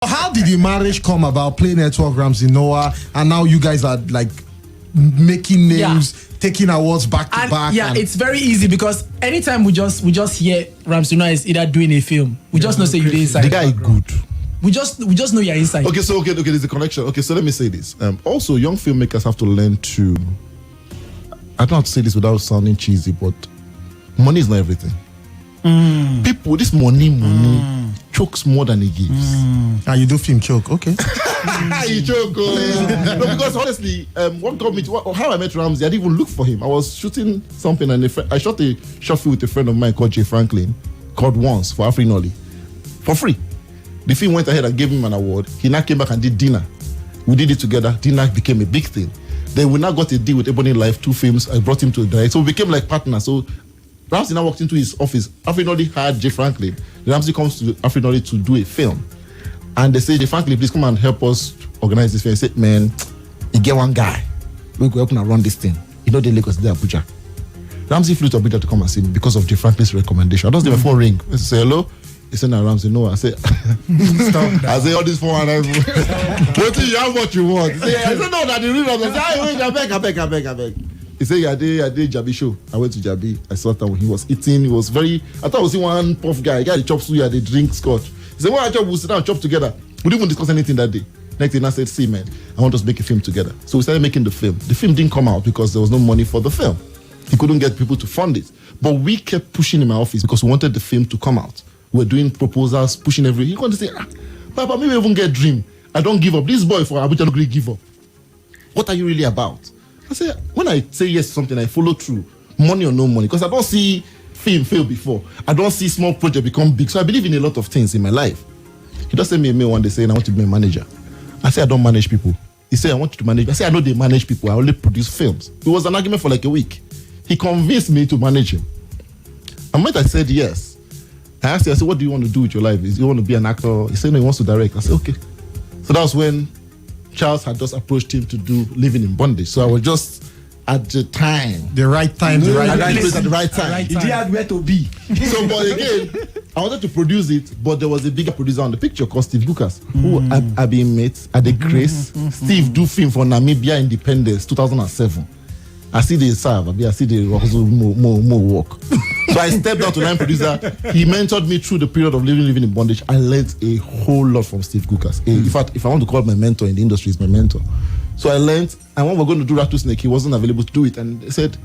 How did the marriage come about? Play Network, Ramsey Nouah, and now you guys are like making names, taking awards back to back. Yeah, it's very easy because anytime we just hear Ramsey Nouah is either doing a film, we just know say you're inside. The guy is good. We just know you're inside. Okay, there's a connection. Okay, so let me say this. Also, young filmmakers have to learn to. I don't have to say this without sounding cheesy, but money is not everything. People, this money chokes more than it gives. And you do film choke, okay? You choke. No, because honestly, what got me to how I met Ramsey, I didn't even look for him. I was shooting something, and I shot a short film with a friend of mine called Jay Franklin, called Once for Nollywood, for free. The film went ahead and gave him an award. He now came back and did Dinner. We did it together. Dinner became a big thing. Then we now got a deal with Ebony Life, 2 films. I brought him to direct. So we became like partners. So Ramsey now walked into his office. Nollywood hired Jay Franklin. Ramsey comes to Nollywood to do a film. And they say, Jay Franklin, please come and help us organize this film. I said, man, you get one guy. We go help and run this thing. You know the Lagos, the Abuja. Ramsey flew to Abuja to come and see me because of Jay Franklin's recommendation. I don't see my phone ring. I say, hello? He said, no, Ramsey, no. I said, I say, all this phone and wait till you have what you want. I said, no, that the real Ramsey. I beg. He said, I did Jabi show. I went to Jabi. I saw that when he was eating. He was very, I thought I was one puff guy. He got the chop suya, they drink scotch. He said, well, I chop, we'll sit down and chop together. We didn't even discuss anything that day. Next thing I said, see, man, I want us to make a film together. So we started making the film. The film didn't come out because there was no money for the film. He couldn't get people to fund it. But we kept pushing in my office because we wanted the film to come out. We were doing proposals, pushing everything. He wanted to say, Papa, maybe even get dream. I don't give up. This boy for Abuja don't really give up. What are you really about? I say, when I say yes to something, I follow through. Money or no money. Because I don't see film fail before. I don't see small project become big. So I believe in a lot of things in my life. He just sent me a mail one day saying, I want to be a manager. I say, I don't manage people. He said, I want you to manage. I say, I know they manage people. I only produce films. It was an argument for like a week. He convinced me to manage him. And when I said yes, I asked him, I said, what do you want to do with your life? Is you want to be an actor? He said, no, he wants to direct. I said, okay. So that was when Charles had just approached him to do Living in Bondage. So I was just at the time. The right time, the right place at the right time. He didn't have where to be. So, but again, I wanted to produce it, but there was a bigger producer on the picture called Steve Lucas, who I've been mates at the CHRIS. Steve do film for Namibia Independence, 2007. I see the serve, I see the more work. So I stepped down to line producer. He mentored me through the period of living in bondage. I learned a whole lot from Steve Lucas. In fact, if I want to call my mentor in the industry, he's my mentor. So I learned, and when we're going to do Rattle Snake, he wasn't available to do it. And they said,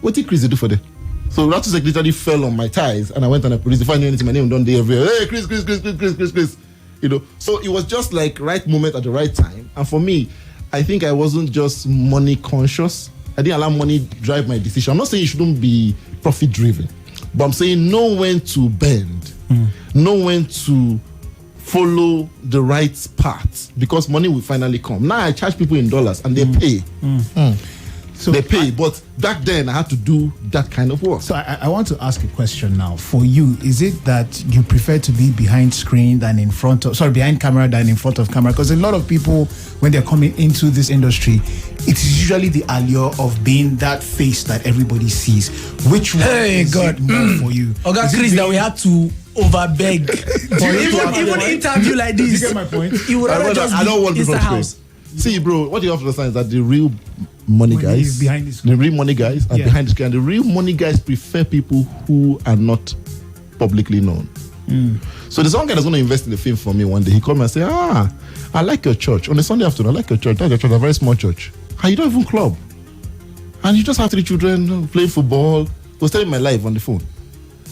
what did Chris do for them? So Rattle Snake literally fell on my thighs, and I went and I produced. If I knew anything, my name done there everywhere. Hey, Chris. You know, so it was just like right moment at the right time. And for me, I think I wasn't just money conscious. I didn't allow money drive my decision. I'm not saying you shouldn't be profit driven, but I'm saying know when to bend, know when to follow the right path, because money will finally come. Now I charge people in dollars and they pay. So they pay, but back then I had to do that kind of work. So I want to ask a question now. For you, is it that you prefer to be behind screen than in front of, behind camera than in front of camera? Because a lot of people, when they're coming into this industry, it is usually the allure of being that face that everybody sees. Which one is it more for you? Okay, Chris, that we have to over-beg. even interview like this. You get my point? You would rather just I don't want inside to house. See, bro, what you have to understand is that the real money guys, behind the screen. The real money guys are behind the screen. And the real money guys prefer people who are not publicly known. So there's one guy that's going to invest in the film for me one day. He called me and said, I like your church. On a Sunday afternoon, I like your church. That's your church, a very small church. And you don't even club. And you just have 3 children playing football. He was telling my life on the phone.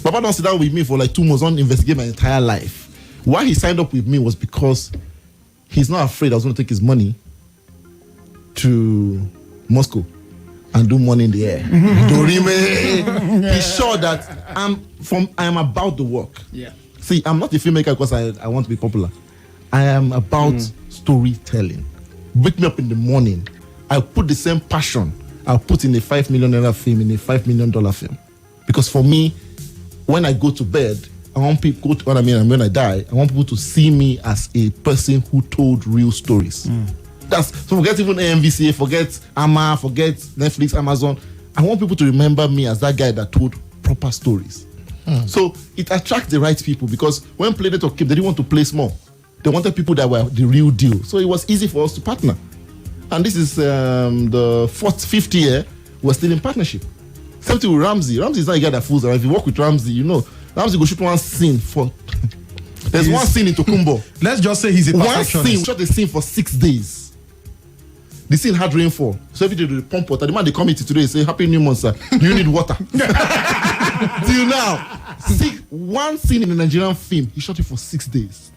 Papa don't sit down with me for like 2 months, don't investigate my entire life. Why he signed up with me was because he's not afraid I was going to take his money to Moscow and do money in the air. He's sure that I am about the work. Yeah. See, I'm not a filmmaker because I want to be popular. I am about storytelling. Wake me up in the morning. I put the same passion I'll put in a $5 million film, in a $5 million film. Because for me, when I go to bed, I want people to, and when I die, I want people to see me as a person who told real stories. So forget even AMVCA, forget AMA, forget Netflix, Amazon. I want people to remember me as that guy that told proper stories. So it attracts the right people, because when Play Network came, they didn't want to play small. They wanted people that were the real deal. So it was easy for us to partner. And this is the fifth year we're still in partnership. Same thing with Ramsey. Ramsey is not a guy that fools around. If you work with Ramsey, you know. Ramsey go shoot one scene for... There's one scene in Tokumbo. Let's just say he's a perfectionist. One scene, shot the scene for 6 days. The scene had rainfall. So every day they pump water. The man they come in today say, Happy New Month, sir. Do you need water? Till now. One scene in a Nigerian film, he shot it for 6 days.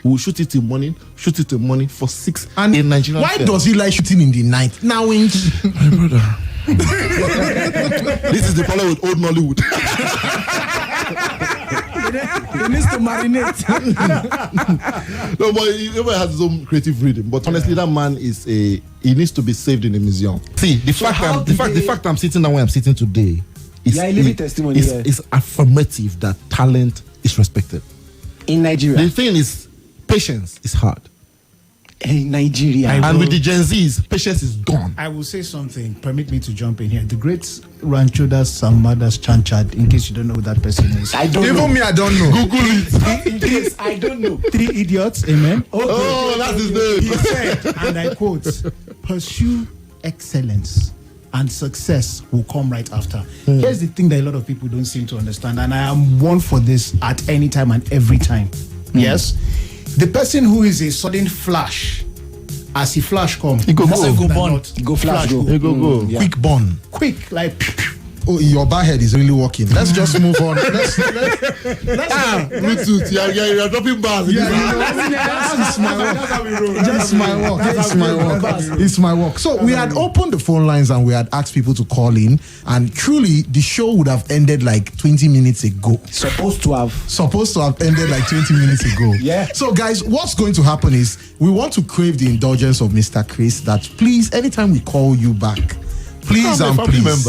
We'll shoot it till morning for 6 and in Nigerian why film. does he like shooting in the night? Now, My brother. This is the problem with old Nollywood. He needs to marinate. No, but everybody has his own creative rhythm. But honestly, that man he needs to be saved in a museum. See, the fact I'm sitting down where I'm sitting today is a living testimony. Is affirmative that talent is respected. In Nigeria. The thing is, patience is hard. In Nigeria. And with the Gen Zs, patience is gone. I will say something. Permit me to jump in here. The great Ranchodas Samadas Chanchad, in case you don't know who that person is. I don't even know. me, I don't know. Google it. In case I don't know. 3 idiots, amen. Oh, that's his name. He said, and I quote, pursue excellence and success will come right after. Here's the thing that a lot of people don't seem to understand, and I am one for this at any time and every time. Yes? The person who is a sudden flash, as he flash come, He go burn. Go flash, go. He go. Yeah. Quick burn. quick, like, Oh, your bad head is really working. Let's just move on. Let's Bluetooth. You're dropping bars. That's my work. That's my work. That's my work. It's my work. So we had opened the phone lines and we had asked people to call in, and truly the show would have ended like 20 minutes ago. Supposed to have Ended like 20 minutes ago. Yeah. So guys, what's going to happen is we want to crave the indulgence of Mr. Chris that please, anytime we call you back, please and please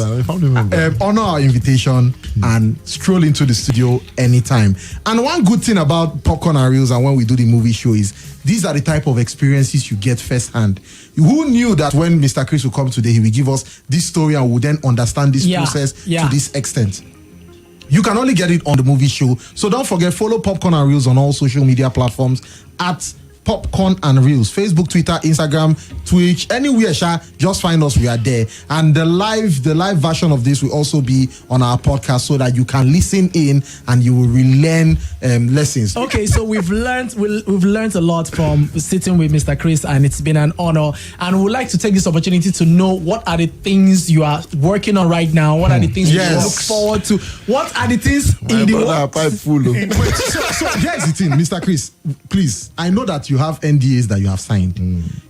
honor our invitation and stroll into the studio anytime. And one good thing about Popcorn and Reels and when we do the movie show is these are the type of experiences you get firsthand. Who knew that when Mr. Chris will come today, he will give us this story and we'll then understand this process to this extent. You can only get it on the movie show. So don't forget, follow Popcorn and Reels on all social media platforms at Popcorn and Reels, Facebook, Twitter, Instagram, Twitch, anywhere, just find us. We are there. And the live version of this will also be on our podcast so that you can listen in and you will relearn lessons. Okay, so we've learned a lot from sitting with Mr. Chris, and it's been an honor. And we would like to take this opportunity to know what are the things you are working on right now. What are the things you look forward to? What are the things in the works? So here's the thing, Mr. Chris, please. I know that you have NDAs that you have signed,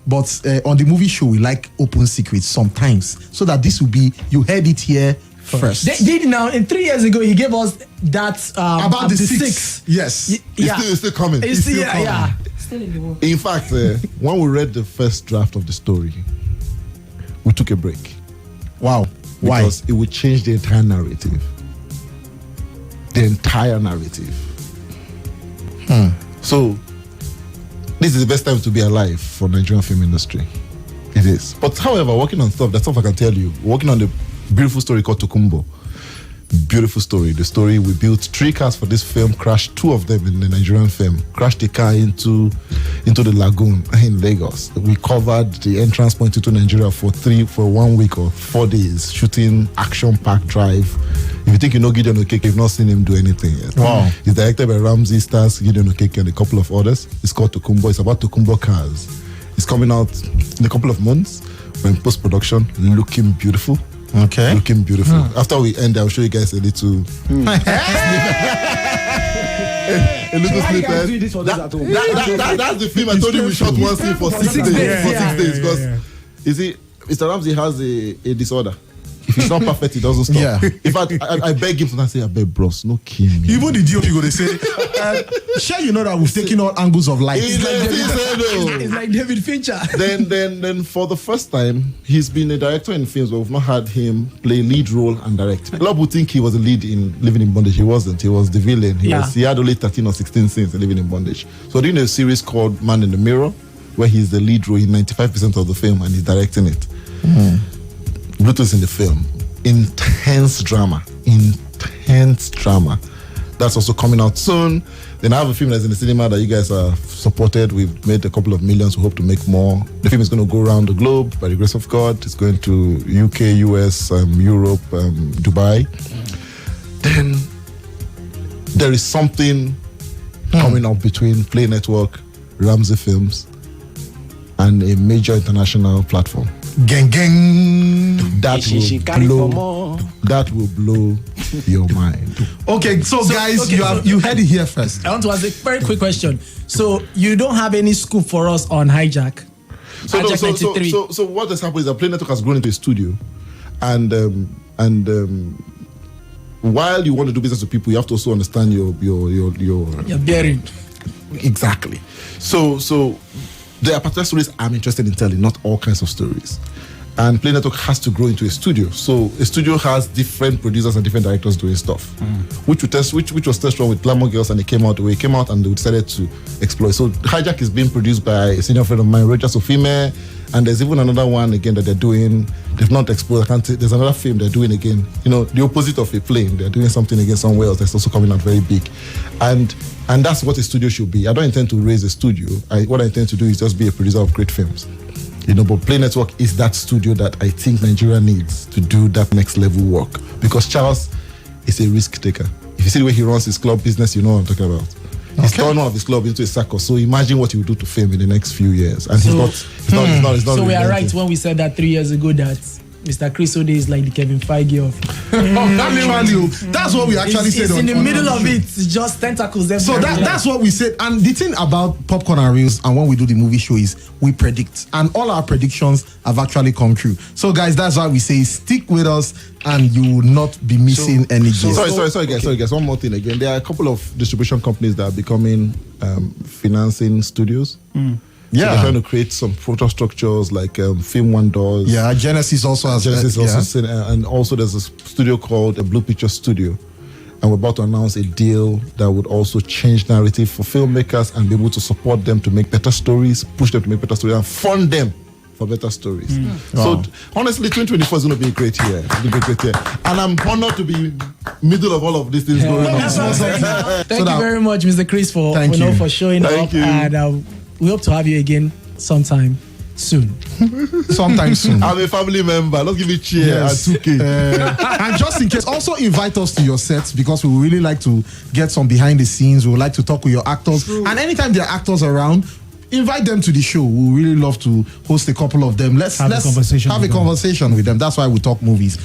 but on the movie show we like open secrets sometimes, so that this will be, you heard it here first. They did now. And 3 years ago, he gave us that about the six. Yes, It's still coming. It's still coming. Yeah. In fact, when we read the first draft of the story, we took a break. Wow. Why? Because it would change the entire narrative. The entire narrative. So this is the best time to be alive for Nigerian film industry. It is. But however, working on stuff, that's stuff I can tell you. Working on the beautiful story called Tokumbo. Beautiful story. The story, we built 3 cars for this film, crashed 2 of them in the Nigerian film, crashed the car into the lagoon in Lagos. We covered the entrance point into Nigeria for 1 week or 4 days, shooting action-packed drive. If you think you know Gideon Okeke, you've not seen him do anything yet. Wow. It's directed by Ramsey, stars Gideon Okeke and a couple of others. It's called Tokumbo. It's about Tokumbo cars. It's coming out in a couple of months. We're in post-production, looking beautiful. Okay. Looking beautiful. After we end, I'll show you guys a little snippet. That's the film I told you we shot one scene for 6 days. For 6 days. Because you see, Mr. Ramsey has a disorder. If it's not perfect, he doesn't stop. Yeah. In fact, I beg him to say, I beg bros, no kill me. Even the DOP go, they say, sure, you know that we've taken all angles of light. It's like David Fincher. Then for the first time, he's been a director in films, but we've not had him play lead role and direct. A lot of people think he was a lead in Living in Bondage. He wasn't. He was the villain. He had only 13 or 16 scenes in Living in Bondage. So doing a series called Man in the Mirror, where he's the lead role in 95% of the film and he's directing it. Bluetooth in the film. Intense drama. that's also coming out soon. Then I have a film that's in the cinema that you guys have supported. We've made a couple of millions. We hope to make more. The film is going to go around the globe by the grace of God. It's going to UK, US, Europe, Dubai. Then there is something coming up between Play Network, Ramsey Films, and a major international platform. Gang gang. That will blow your mind. Okay, so guys, you heard it here first. I want to ask a very quick question. So you don't have any scoop for us on Hijack? So what has happened is that Play Network has grown into a studio, and while you want to do business with people, you have to also understand your bearing. Exactly. So there are particular stories I'm interested in telling, not all kinds of stories. And Play Network has to grow into a studio. So a studio has different producers and different directors doing stuff, which was tested with Glamour Girls, and it came out the way it came out, and they decided to exploit. So Hijack is being produced by a senior friend of mine, Roger Sofime, and there's even another one again that they're doing. They've not explored. There's another film they're doing again. You know, the opposite of a plane. They're doing something again somewhere else that's also coming out very big, and that's what a studio should be. I don't intend to raise a studio. What I intend to do is just be a producer of great films. You know, but Play Network is that studio that I think Nigeria needs to do that next level work, because Charles is a risk taker. If you see the way he runs his club business, you know what I'm talking about. He's turned one of his club into a circus. So imagine what he will do to film in the next few years. And he's not. So we are right when we said that 3 years ago that Mr. CHRIS Odeh is like the Kevin Feige of. That's what we actually said. It's in the middle of it. It's just tentacles. So that's what we said. And the thing about Popcorn and Reels and when we do the movie show is we predict. And all our predictions have actually come true. So guys, that's why we say stick with us and you will not be missing any guests. Sorry guys. One more thing again. There are a couple of distribution companies that are becoming financing studios. Yeah, so they're trying to create some photo structures like Film One does. Yeah, Genesis also has. And also there's a studio called a Blue Picture Studio, and we're about to announce a deal that would also change narrative for filmmakers and be able to support them to make better stories, push them to make better stories, and fund them for better stories. So honestly, 2024 is going to be a great year. It's going to be a great year, and I'm honored to be middle of all of these things going on. Thank you very much, Mr. Chris, for showing up. And we hope to have you again sometime soon. I'm a family member. Let's give it cheer at 2K. And just in case, also invite us to your sets, because we would really like to get some behind the scenes. We would like to talk with your actors. True. And anytime there are actors around, invite them to the show. We really love to host a couple of them. Let's have a conversation with them. That's why we talk movies.